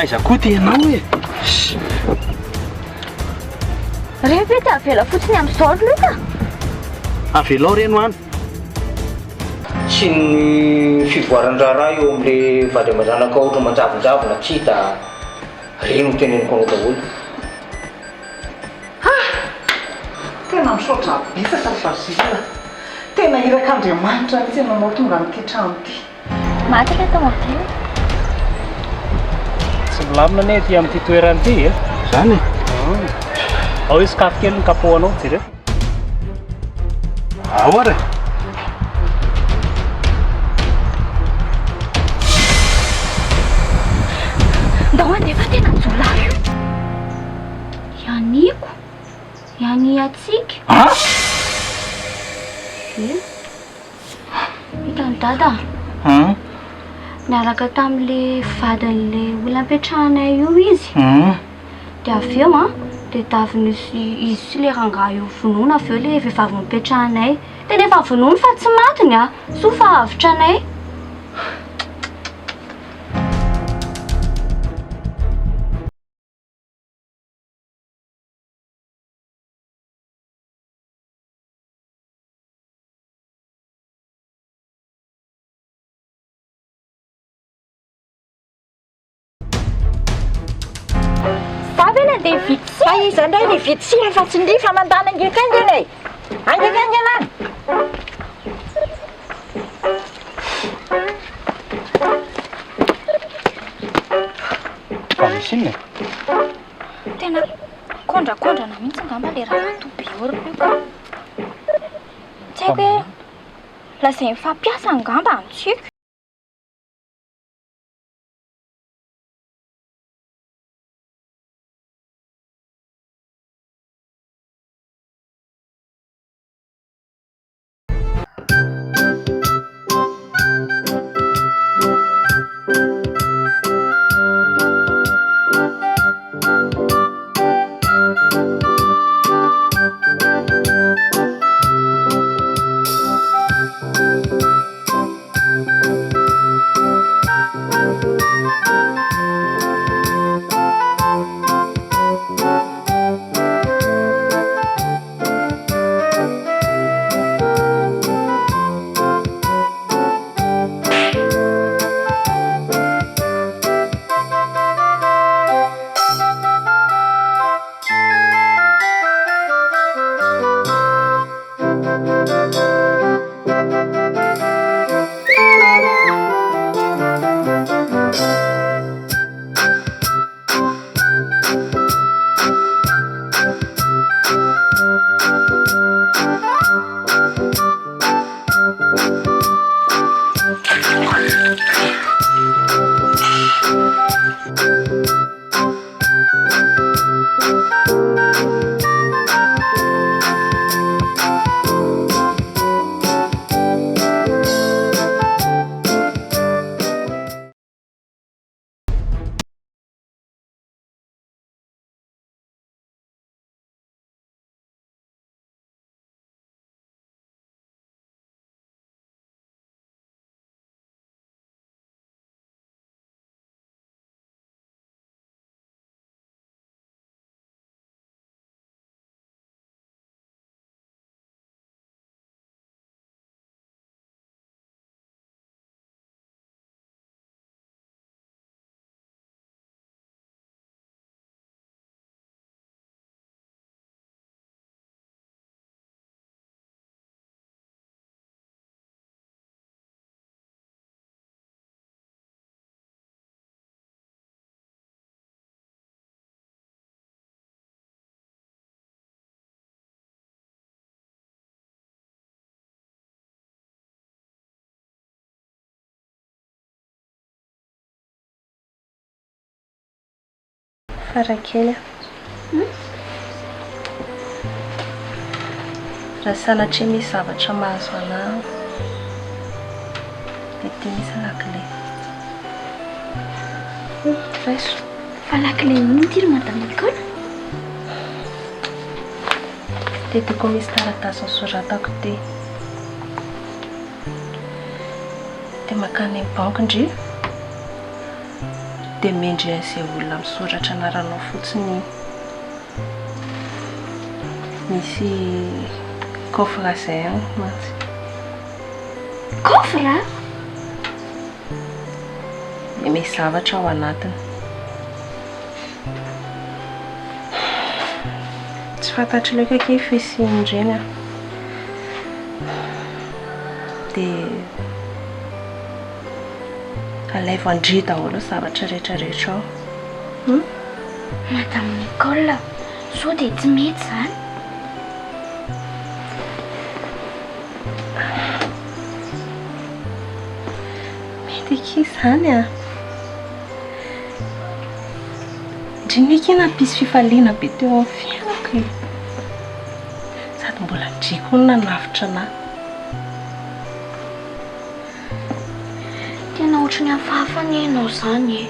Aiza koa tenao e rehefa avela fotsiny amin'izao loka avelao reno any tsy ny fivoaran-draharaha eo amin'le vady aman-dranaka ohatra manjavonjavona tsy hita reno teneniko anao daholo tena misaotra bisaka farizina tena irak'andriamanitra mitsy nanao tonga n'ity trano ity mataka tao am'ty tsy milamina ne ty amin'ity toeran'ity e zany ao hoe sakafo kely ny kapohanao jereo ahoara ndao andefa tena mijolay ianiko iany atsika hitany dada niaraka tamin'le vadin'le olona ampetrahanay io izy dia avy eo dia tavinisy izy sy le rangahy io vonoina avy eo le vehivavy mipetrahanay dia nefa vonoiny fa tsy matiny so fa avitra anay dia vitsy izy indray ny vitsy fa tsy ny fa mandana angekangana e angekangana fa misy inona tena kondrakondrana mihitsy ngamba le raha toby oriko ka tsy haiko hoe lazay mifampiasa ngamba antsika Farakely raha sanatria misy zavatra mahazo anao dia tia misy lakile raiso fa lakile iny ty ry madame Nicole dia tiako misy taratasy nisoratako ty dia makany banque indri dia mendry an'izay olona misoratra anaranao fotsiny misy coffre izay any mantsy. Coffre? Dia misy zavatra ao anatiny. Tsy fantatro loatra ke fisiany ireny a. Dia alaivo andry daholo zavatra rehetrarehetra ao. Madame Nicole, sao dia tsy mety izany. Mety aky izany a. Indrindra ake nampisy fifaliana be teo amin'ny fiainako e. Sady mbola driko ny nanavitra anahy. Tena ohatran'ny hafahafa ny hainao izany e.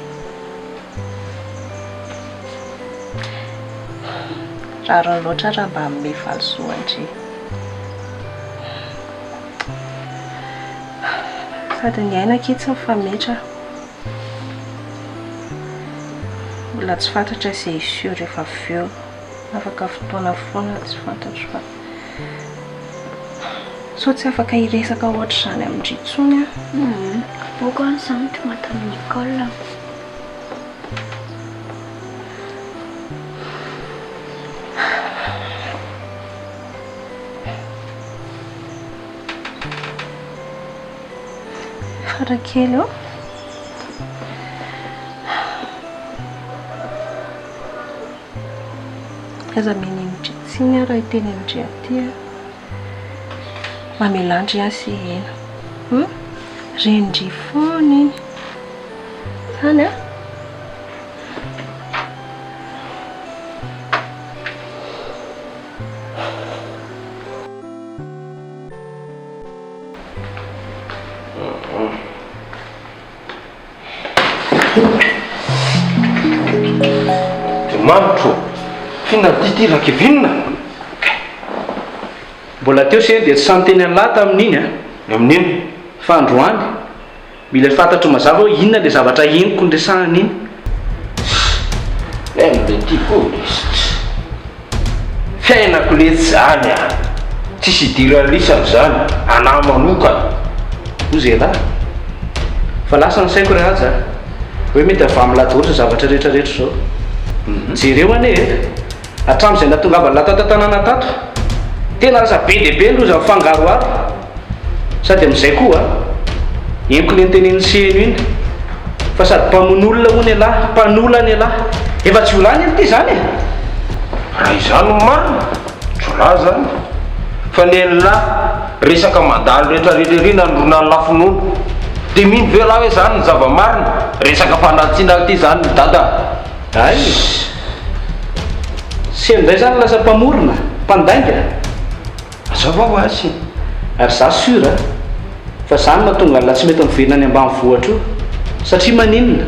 Raro loatra raha mba amin'ny valisoa indri. Sady ny aina ake tsy mifametra. Mbola tsy fantatra izay iseho rehefa avy eo. Afaka fotoana foana tsy fantatro fa so tsy afaka hiresaka ohatr'izany amin'ny intsony a. Boko an'izany to Madame Nicole. Farakely eo. Aza meny midritsiny aho raha hiteny amindry aty a. Mamelandry ahy sy hena. Rendry foany. Zany a. Mantro fina titiraka vinona Mbola teo se dia tsy santeny an'lahy tamin'iny a. amin'iny Fa androany mila fantatro mazava hoe inona le zavatra henoko ny resahana iny. le tiako fiainako le zany a tsisy idiralisana zany anahy manokana Ozy lahy fa lasa ny saiko rehaja hoe mety avy amin'ny lahady zavatra rehetrarehetra zao. Jereo ane hatramin'izay natongava latatantanana tato tena lasa be dehibe loza mifangaroaro sady amin'izay koa henoko le nytenen'ny seno iny fa sady mpamon'olona hoy ny lahy mpanola ny lahy efa tsy olany iny ty zany e. raha izany marina tsola zany fa nelahy resaka mandalo rehetrarehetra nandrona ny lafinono dia mino ve lahy hoe zany ny zava-marina resaka mpandatsiana ty zany ny dada. Ay sendray zany lasa mpamorona mpandainga mazava ho azy ary za sura fa zany mahatonga la tsy mety miverina any ambanivohitra io satria maninona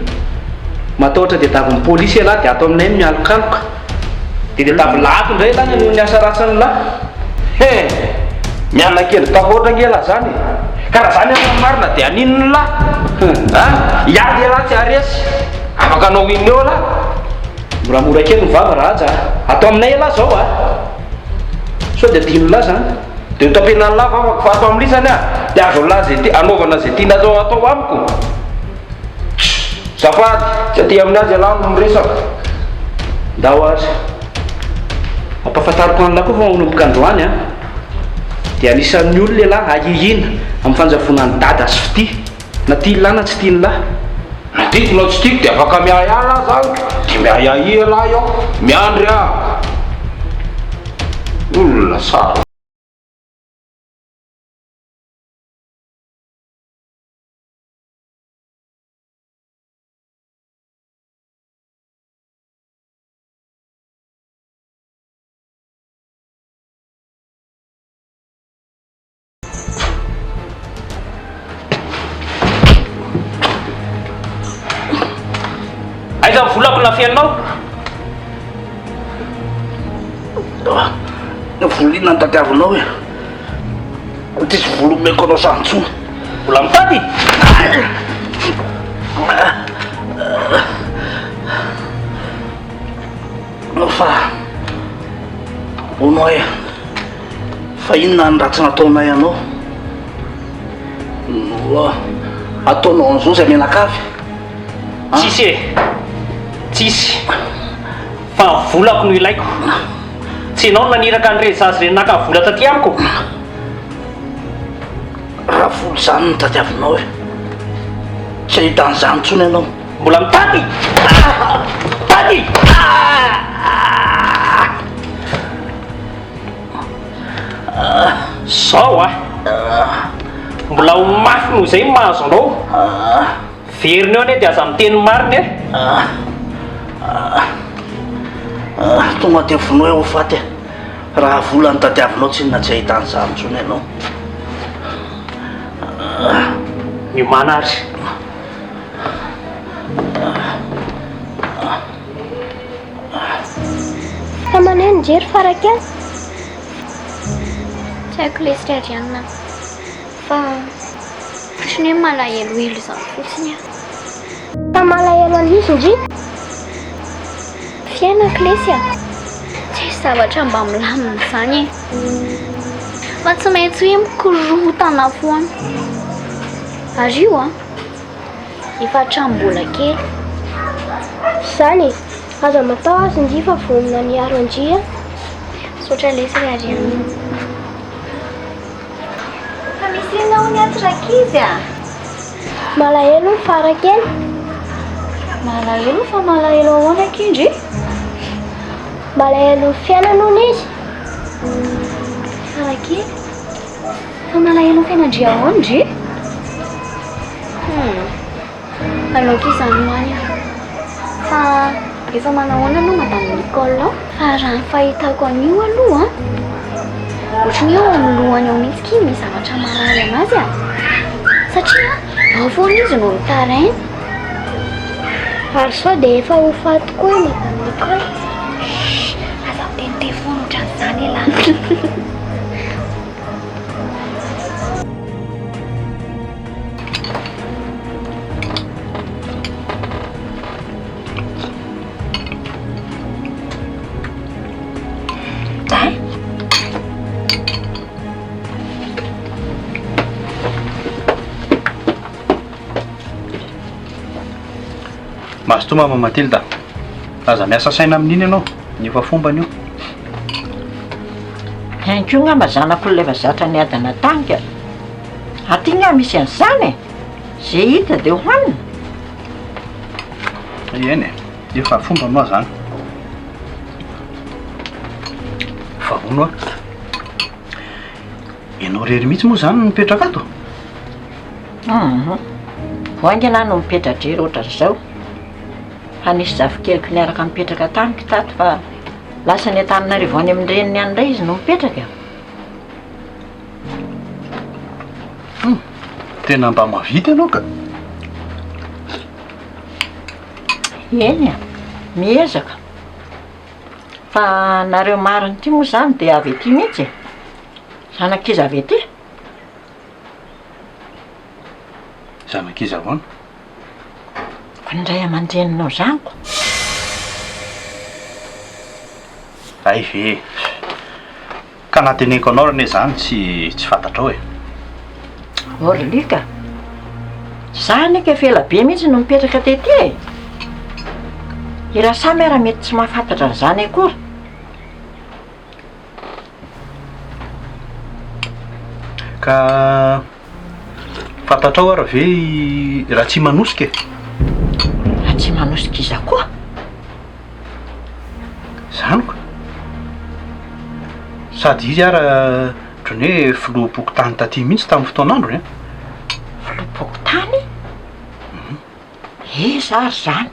matahotra dia davy ny polisy lahy dia ato aminay mialokaloka dia davy lato indray lahy noho ny asa ratsany lahy miala kely tahotra ngela zany ka raha zany amin'ny marina dia aninony lahy iady lahy tsy aresy afaka anao iny eo lahy moramora kely mivava raha aja atao aminay lahy zao a so dia dino lahy zany dia tapena lahy afaka fa atao amin'lisany a dia azo lahy zay anaovana zay tiana zao atao amiko zafady tsy aty amin'ny azy lahy no miresaka ndao azy ampahafantariko an'lahy koa fa manomboka androany a dia anisan'ny olona le lahy ahihina amin'ny fanjavona ny dada sy fity na tia lahy na tsy tia ny lahy na tiako na tsy tiako dia afaka miaya lahy zany dia miaya lahy ao miandry ah olona sara. aiza volako na fianao volina ny tatiavinao e tsisy volo meko anao santsona mbola mitady fa onao e fa inona ny ratsy nataonay ianao no ataonao an'izao zay menakavy tsisy e tsisy fa volako no ilaiko tsy ianao no naniraka nyrezazy re naka vola taty amiko raha volo zany no tadiavinao e tsy ahitan'izany ntsony ianao mbola mitady tady zao mbola ho mafy no zay mahazo anao veriny eo ane dia aza miteny mariny e tonga dia vono eo ho faty e raha vola ny tadiavinao tsy inona tsy ahitan'izany ntsony ianao miomana ary fa maneno jery farakely tsy haiko le sitradrianina fa otrany hoe malahelohelo izany fotsiny fa malahelo an'izy indrina fiainako lesy tsy hisy zavatra mba milamina izany e fa tsy maintsy hoe mikorotana foana ary io efa hatrambola kely izany e aza matao azy ndi fa vonina miaro andria sotra lesy ariana fa misy inao ny atrakizy malahelo ny farakely malahelo fa malahelo ahoana kindry malahelo ny fiainanona izy farakely fa malahelo ny fiainandria ahoandry aloka izany manya fa efa manahoana aloha madame Nicole fa raha ny fahitako an'io aloha ohatrany eo amin'ny lohany ao mihitsy ki misy zavatra marary anazy satria ao foana izy no mitaraina ary sao dia efa ho faty koa madame Nicole aza miteniteny foana ohatran'izany elana mazotoa mama Matilda aza miasa saina amin'iny ianao ny efa fombany io hainko ngamba zanako ilay vazatra ny adana tanika aty nga misy an'izany e zay hita dia hohanina eny e efa fomba anao zany fa ono ianao rery mihitsy moa zany mipetraka ato voangy ana no mipetra-drery ohatra zao fa nisy zavikeliko niaraka mipetraka tanika tato fa lasa ny Antananarivo any amin'ny reniny any indray izy no mipetraka tena mba mavita ianao ka eny miezaka fa nareo mariny ty moa zany dia avy ety mihitsy zanakiza avy ety zanakiza ahoana fa ndray aman-dreninao zaniko ay ve ka nateneko anao rane zany tsy fantatrao e orlika zany ka efa ela be mihitsy no mipetraka tety e iraha samy raha mety tsy mahafantatra an'izany akory ka fantatrao ara ve raha tsy manosika raha tsy manosika iza koa zaniko sady izy ara ohatrany hoe filoham-poko tany taty mihitsy tamin'ny fotoan'andro filoham-poko tany zary zany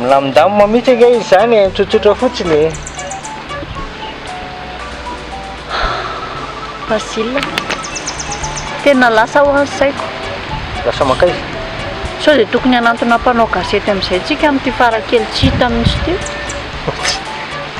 milamindamina mihitsy anga izy zany tsotsotra fotsiny Basile tena lasa ho ansaiko lasa maka izy sao dia tokony hanantona mpanao gazety amin'izay tsika amin'ity farakely tsy hita mihitsy ty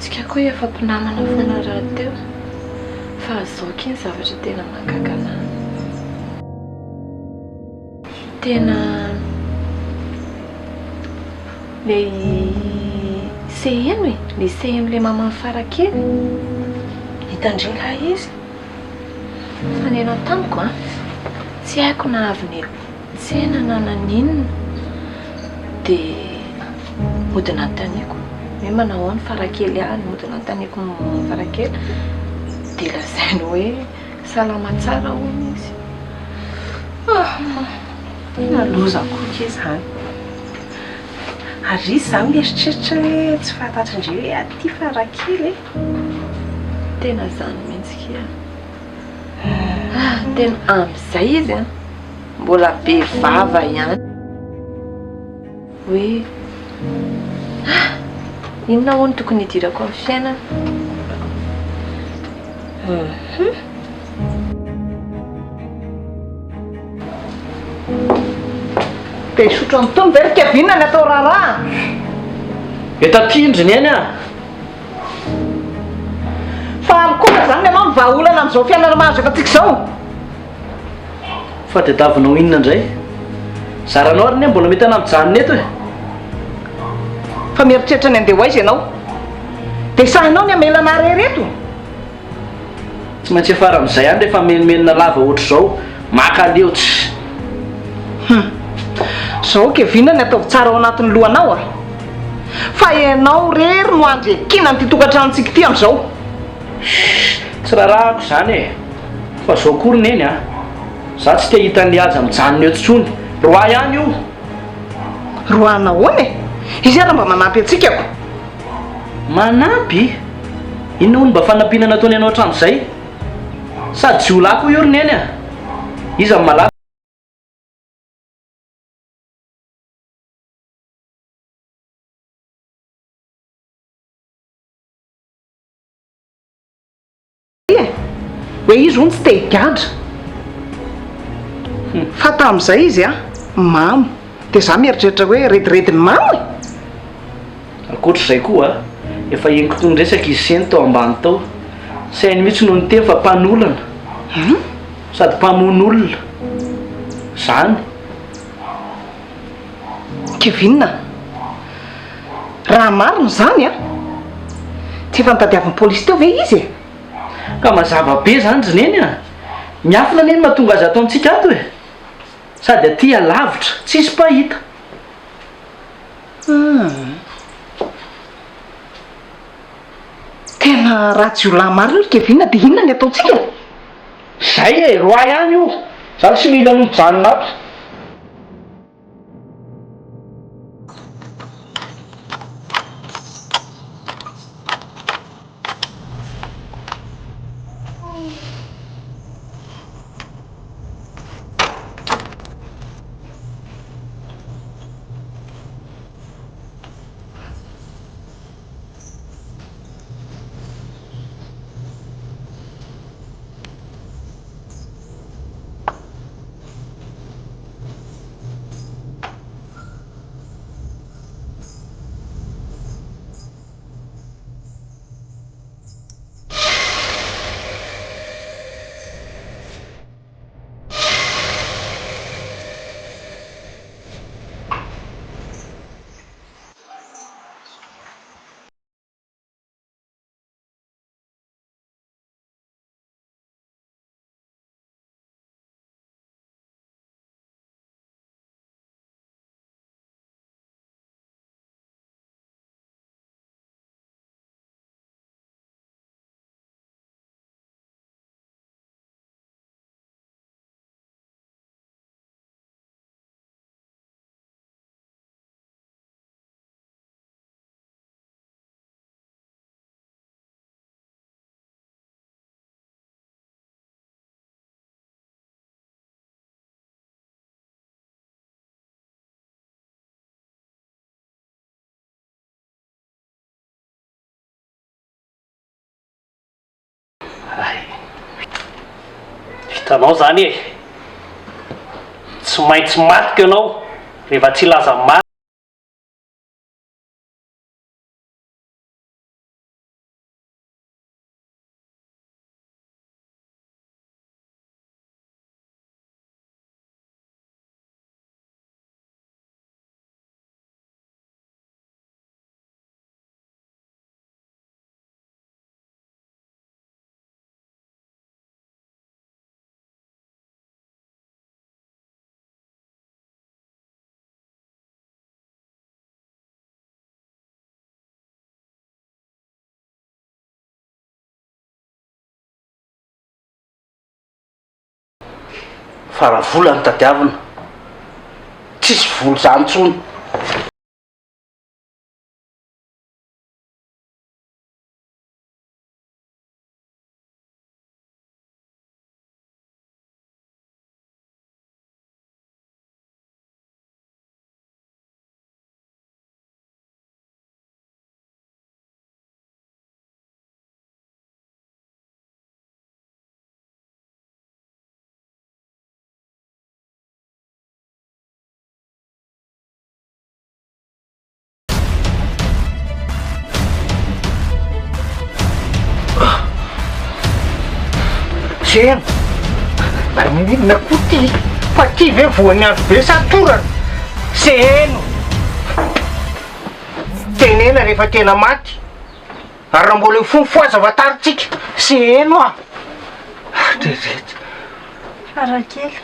tsika koa efa mpinamana foana raha teo fa azoky iny zavatra tena mahakakana tena le CM e le CM le mamany farakely hitandringa izy fa nena tamiko a tsy haiko na avy ny tsena na naninona dia mody nanontaniako hoe manao ao ny farakely any mody nanontaniako ny farakely dia lazainy hoe salama tsara hono izy nalozako izany ary izy zany mieritreritra hoe tsy fantatry indre hoe aty farakely tena zany mihitsika tena amin'izay izy a mbola be vava ihany hoe inona hono tokony hidirako amin'ny fiainana dia isotro amin'ny tony ve rikaviana ny atao raharaha etatindriny eny a fa alikola zany ny anao ny vahaolana amin'izao fiainana mahazo efa tsika izao fa dia davinao inona indray zaranao ary ne mbola mety anampijanona eto e fa mieritreritra ny andeha ho aizy ianao dia sahinao ny amelana rereto tsy maintsy afara amin'izay any rehefa menomenona lava ohatra izao makaleotsy zao keviana ny ataovy tsara ao anatin'ny lohanao a fa ianao rery no andrekina ny ty tokantranontsika ty amin'izao tsy raharahako zany e fa zao koriny eny a za tsy te hitan'le aza mijanona eo tsony roa ihany io roana hoany e izy ara mba manampy atsikako manampy inona hono mba fanampiana nataony ianao hatramin'izay sady jiolako io riny eny a iza malaky hoe izy ony tsy te higadra fa tamin'izay izy a mamo dia za mieritreritra hoe redirediny mamo e akoatr'izay koa efa henoko tondresaka izy seny tao ambany tao sainy mihitsy noho ny teny fa mpanolona sady mpamon'olona zany kevinina raha marina zany a tsy efa nitadiavin'ny polisy teo ve izy e ka mazava be zany zany eny a miafina neny mahatonga azy atao amintsika ato e sady aty alavitra tsisy pahita tena ratsy olahy maro io kevinina dia inona ny ataontsika zay e roa ihany io zany sy mila mijanona ato vitanao zany e tsy maintsy matika ianao rehefa tsy laza maty fa raha vola ny tadiavina tsisy voly zany ntsony. Seno, ary minidina koa ty fa ty ve voan'ny andro be sa torana. Seno, tenena rehefa tena maty ary raha mbola fofoazava taritsika. Seno a trezety Farakely.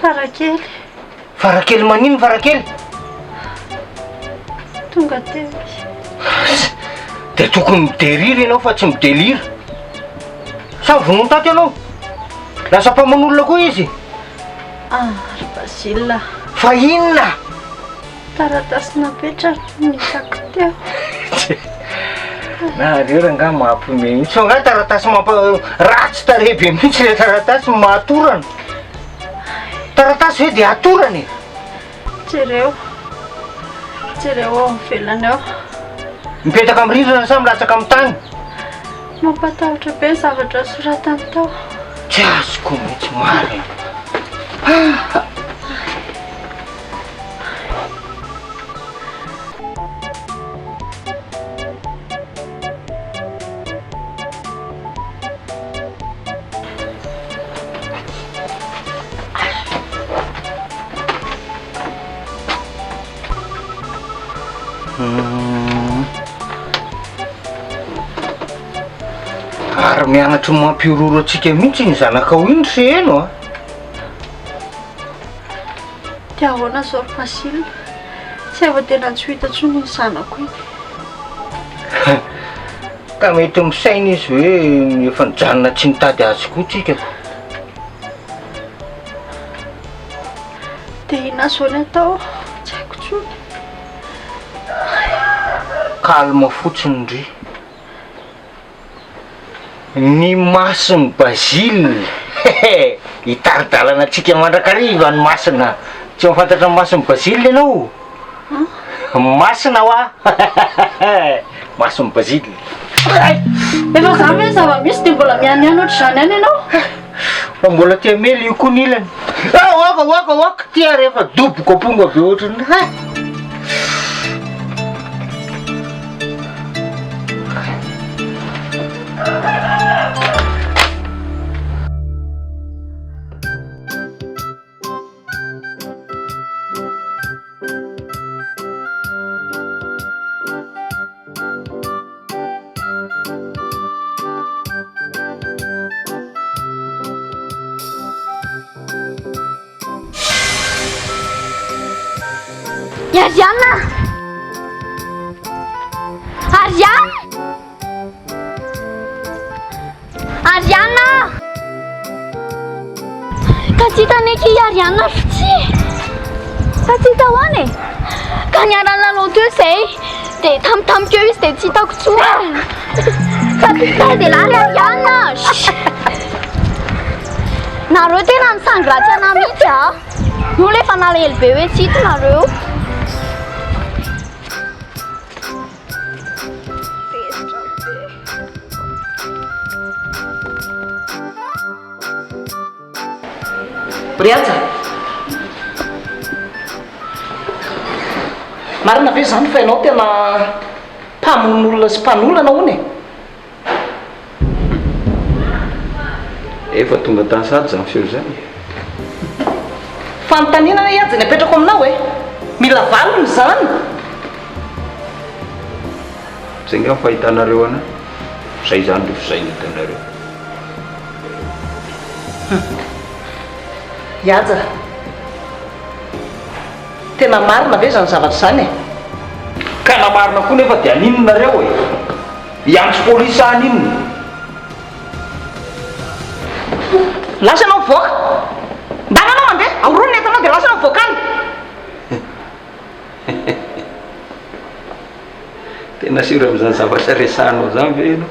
Farakely. Farakely manino Farakely? Tonga teo. De tokony mideriry ianao fa tsy midelira. Sa vonono taty ianao? Lasa mpaman'olona koa izy. Ry Basile. Fa inona? Taratasy napetraka nitako teo. Na reo nga mampime mihitsy fa nga taratasy ratsy tarehy be mihitsy le taratasy mahatorana. Taratasy hoe de atorana e. Jereo ao ivelany ao. Mipetaka amin'ny rindrina sa milatsaka amin'ny tany? Mampatahotra be ny zavatra soratany tao. Tsy azoko mihitsy marina. Ary mianatra mampiororo atsika mihitsy ny zanakao iny Seno a. Ty ahoana zao ry Basile? Tsy ava tena tsy hita intsony ny zanako iny. Ka mety misaina izy hoe efa nijanona tsy nitady azy koa tsika. De ina zao ny atao? Tsy haiko intsony. Kalma fotsiny ry. Ny masony Basile hitaridalana atsika mandrakariva ny masina. Tsy mahafantatra ny masony Basile ianao? Masina hoa. Masony Basile. Efa za ve zava-misy de mbola mianiany ohatry zany any ianao? Fa mbola tia mely io koa ny ilany. Oaka tia rehefa doboka aponga be ohatrany. Ariana! Ariana! Ariana! Katsita neky Ariana fitsy. Katsita hoany e. Ka niarana loto io zay de tamtamiko eo izy de tsy hitako tsony. Katsita de lary Ariana. Nareo tena nisangratsy ana mihitsy a. Io le efa nalahelo be hoe tsy hita nareo. Riaja, marina ve zany fa ianao tena mpamon'olona sy mpanolana hono e? Efa tonga tany sady zany feo zany. Fanontaniana Riaja ny apetrako aminao e? Mila valony zany. Zay nga fahitanareo ana, zay zany rehefa zay hitanareo. Riaja, tena marina ve zany zavatra zany e? Ka na marina koa nefa dia aninonareo e? Iantso polisy aninona? lasa anao mivoaka ndana anao mandeha aorony entanao dia lasa anao mivoaka any tena siro amin'izany zavatra resanao zany ve no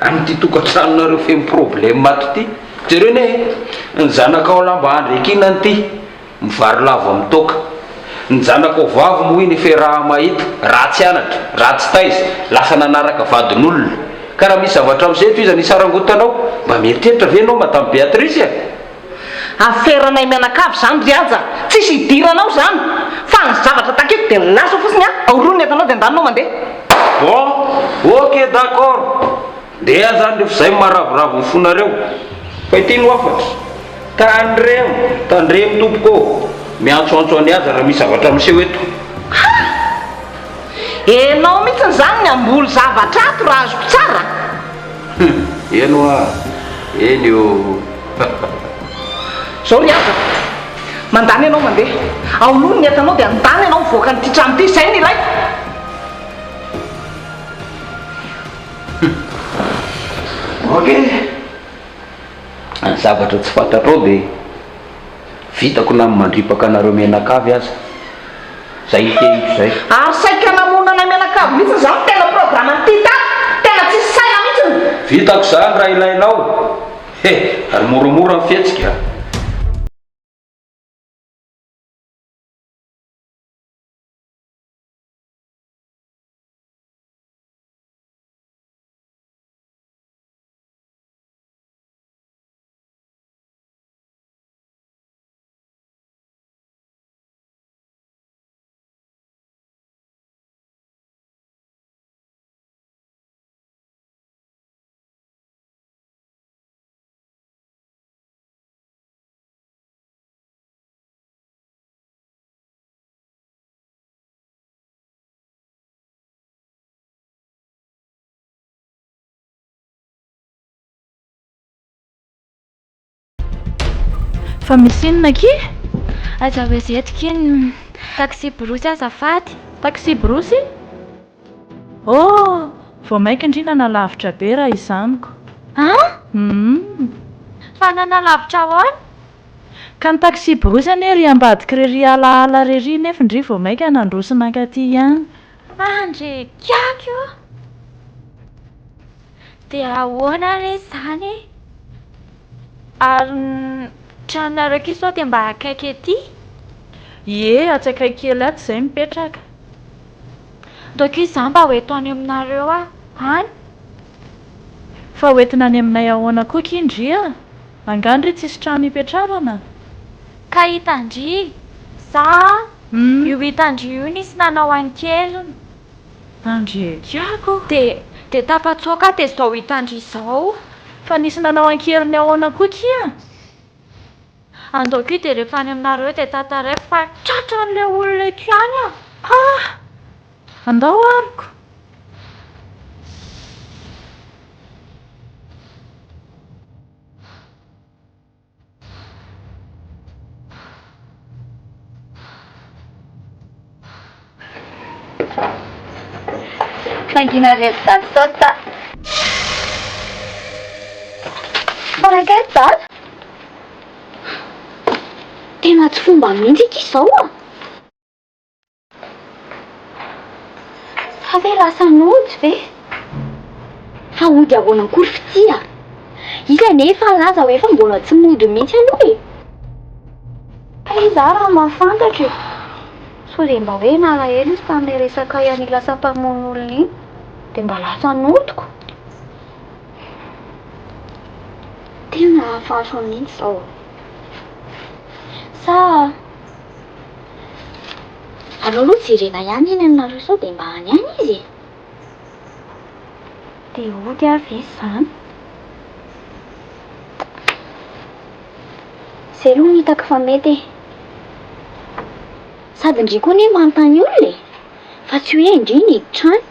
amin'ity tokantranonareo femy problème maty ity jereo ne ny zanakao lamba andrekinany ity mivary lavo amin'ny toka ny zanakao vavy moa iny efa raha mahita ratsy anatra ratsy taiza lasa nanaraka vadin'olona ka raha misy zavatra amin'izay izy nisarangotanao mba mieritreritra ve anao madame Béatrice aferanay mianakavy zany ry aja tsisy hidiranao zany fa ny zavatra taketo dia lasa fotsiny a aorony entanao dia andananao mandeha bon ok d'accord ndeha zany rehefa zay maharavoravo ny fonareo fa ity no afatra tandremo tompoko miantsoantso any aza raha misy zavatra miseho eto enao mihitsy zany ny amboly zavatra ato raha azoko tsara eno a eny io zao ry aza mandany ianao mandeha aolony ny entanao dia andany ianao mivoaka nyity trano ity zay ny ilaiko ok ny zavatra tsy fantatrao dia vitako na mandripaka anareo mianakavy aza zay itehiko zay ary saika namonana mianakavy mihitsy zany tena programme nyity tato tena tsy saina mihitsy vitako zany raha ilainao ary moramora ny fihetsika fa misy inona ki aza hoe zetiko iny taxi brosy azafady taxi brosy oh vao maika indrina nalavitra be raha izaniko fa nanalavitra ahoana ka ny taxi brosy ane ry ambadika rery alaala rery nefa indri vao maika nandrosinaka aty ihany andre kiako io dia ahoana re zany ary tranonareo ki sao dia mba akaiky ety ie atsakay kely aty izay mipetraka doko izany mba hoeto any aminareo any fa hoentina any aminay ahoana koa kindria angandry tsisy trano hipetrarana ka hitandry za io hitandry io nisy nanao any keliny andre kiako dia tafatsoaka dia zao hitandry izao fa nisy nanao ankeliny ahoana koa kia andoko dia rehefa any aminareo dia tataray fa tratran'ilay olona eto any andao ariko nanginareo tany sota manankety zany tena tsy fomba mihitsy ity izao fa ve lasa nody ve fa ody ahoana akory fitsia iza nefa laza hoe fa mbola tsy mody mihitsy aloha ka iza raha mahafantatra so dia mba hoe nalahelo izy tamin'ilay resaka ianila sampamon'olona iny dia mba lasa nodiko tena hafaso mihitsy izao sa aleo aloha jerena ihany eny aminareo sao dia mba any ihany izy dia ody avy zany zay aloha no hitako fa mety sady indri koa ne manontany olona fa tsy hoe indri niditra any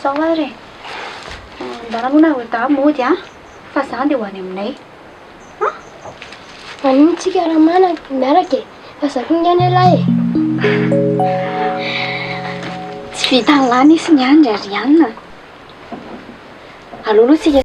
sao ary mba ranona ho da mody fa zany dia ho any aminay Manitsika raha miaraka e, fa zakony any alahy e. Tsy vitan'ny lany isy ny andry ary anina. Alolo sika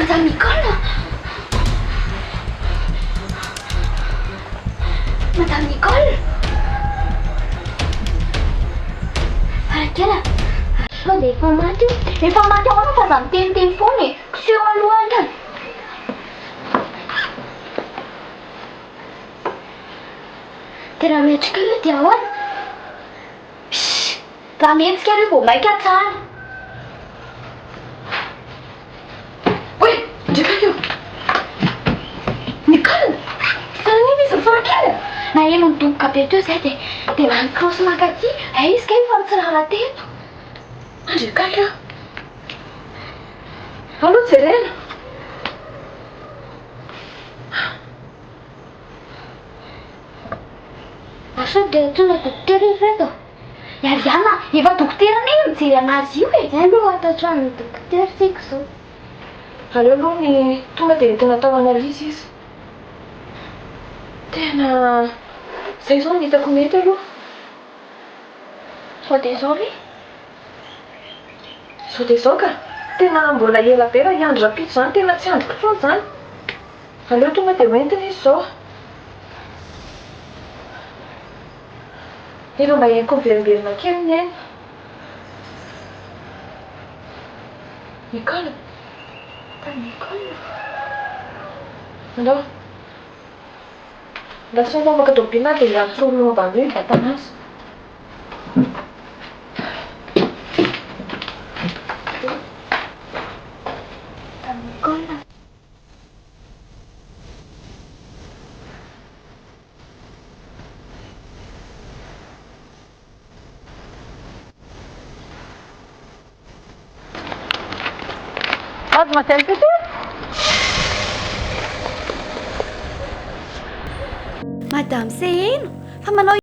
Madame Nicole. Madame Nicole. Farakela. Sao dia efa maty io? Efa maty ahoana fa za miteniteny foana e. Kiseho alohany. Tena metrika io dia ahoana? Raha mihetsika ireo vao maika tsara. Oe, ndreka io. Nicole, sanan'iny izy Farakela. Na elo nidoboka be teo izay dia manicrosse makaty. Izy ka efa mitsirara teto. Ndreka io. Aloha jerena. Asa dia tonga dokotera ireto. Iariana, efa dokotera ny mijery anazy io e. Aloha ato an-trano dokotera tsika izao. Aleo aloha ny tonga dia tena tao analizy izy. Tena izay izao no hitako mety aloha. Sao dia izao re? Sao dia izao ka? Tena mbola ela be raha hiandry rapito izany, tena tsy androko foana izany. Aleo tonga dia hoentina izy izao. Efa mba henoko miverimberina kely ny ainy. Nicole. Nicole. Andao. Lasa mamaka dobina dia ilany solona momba amin'ny hoe vatanazy. Nicole. Mademoiselle Pété. Madame Seheno, fa manao